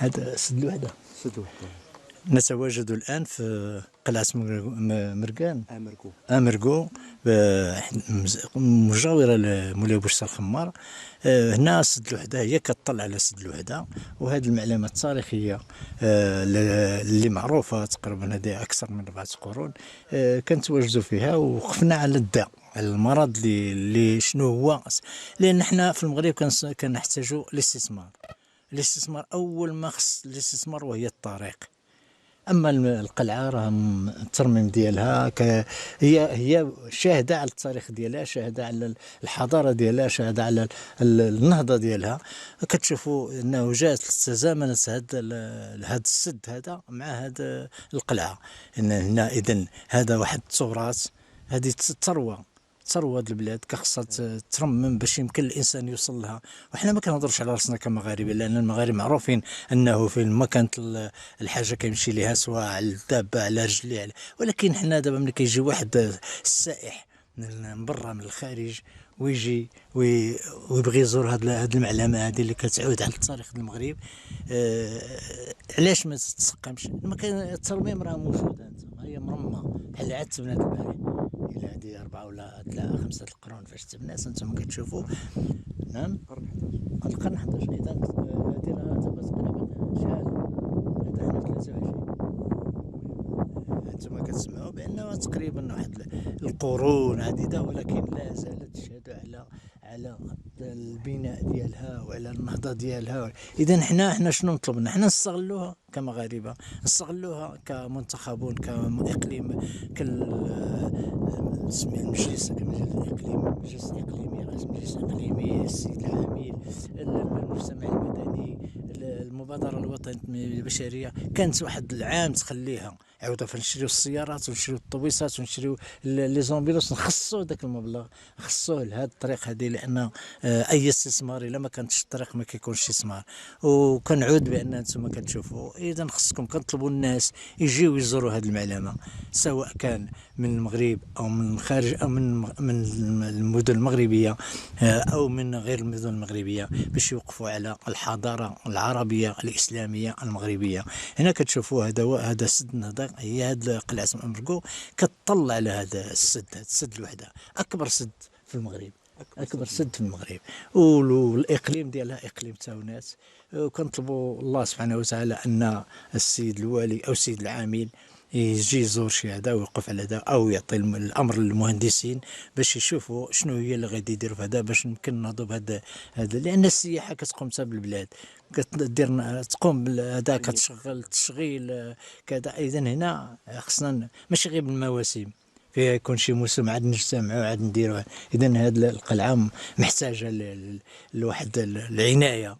هذا سد الوحدة. سد الوحدة. نتواجد الآن في قلعة مرقان مرقو مجاورة لمولاي بوشتر الخمار. هنا سد الوحدة هي كتطلع على سد الوحدة، وهذه المعلومات التاريخية اللي معروفة تقريبا هذه أكثر من 4 قرون كنتواجدوا فيها، وقفنا على الداء، على المرض اللي شنو هو. لأن احنا في المغرب كنحتاجوا الاستثمار أول ما خص الاستثمار وهي الطريق. اما القلعه راه الترميم ديالها هي شاهده على التاريخ ديالها، شاهده على الحضاره ديالها، شاهده على النهضه ديالها. كتشوفوا انه جات تزامنت هذا السد هذا مع هذا القلعه. ان هنا اذا هذا واحد التراث، هذه ثروة البلاد كخصها ترمم باش يمكن الانسان يوصل لها. وحنا ما كنهضرش على راسنا كمغاربه، لان المغاربه معروفين انه فين ما كانت الحاجه كيمشي ليها، سواء على الدابه على رجليه، ولكن حنا دابا ملي كيجي واحد السائح من برا من الخارج ويجي ويبغي يزور هذه المعلمه هذه اللي كتعود على التاريخ ديال المغرب، علاش ما تتسقمش؟ ما كان الترميم راه موجود، هي مرمى بحال عاد تبنات البارح الى هذه 4 ولا 5 القرون فاش تبنات. انتم كتشوفوا نعم القرن 11. اذا هذه راه تقريبا شحال هذا حنا 23. انتم كتسمعوا بانه تقريبا واحد القرون عديده، ولكن لا زالت تشهد على البناء ديالها وعلى النهضه ديالها. اذا حنا شنو نطلبنا؟ حنا نستغلوها كمغاربه، نستغلوها كمنتخبون كاقليم سمي المجلس الاقليمي، رئيس المجلس الاقليمي، السيد العامل، المجتمع المدني، المبادره الوطنيه البشريه. كانت واحد العام تخليها عاوده فنشريو السيارات ونشريو الطوبيسات ونشريو لي زومبيلوس، نخصوا ذاك المبلغ نخصوه لهذه الطريق هذه، لان اي استثمار الا ما كانتش الطريق ما كيكونش استثمار. وكنعود بان انتم كتشوفوا اذا خصكم كنطلبوا الناس يجيو يزوروا هذه المعلمه، سواء كان من المغرب او من الخارج او من المدن المغربيه او من غير المدن المغربيه، باش يوقفوا على الحضاره العربيه الاسلاميه المغربيه. هنا كتشوفوا هذا سد النهضه، هي هذه قلعه مرقو كتطلع على هذا السد، سد الوحده، اكبر سد في المغرب، اكبر سد في المغرب، والاقليم ديالها اقليم تاونات. وكنطلبوا الله سبحانه وتعالى ان السيد الوالي او السيد العامل يجي يزور شي هذا ويوقف على هذا، او يعطي الامر للمهندسين باش يشوفوا شنو هي اللي غادي يديروا في هذا، باش يمكن نهضوا بهذا. لان السياحه كتقوم حتى بالبلاد، كدير تقوم هذا، كتشغل تشغيل كذا. اذا هنا خصنا ماشي غير بالمواسم، فيها يكون شي موسم عاد نجتمعوا عاد نديروا. اذا هذه القلعه محتاجه لواحد العنايه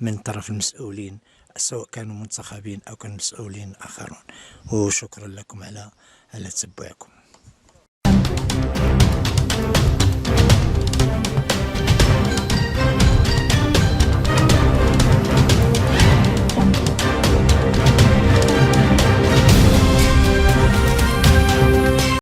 من طرف المسؤولين، سواء كانوا منتخبين او كانوا مسؤولين اخرون. وشكرا لكم على تتبعكم.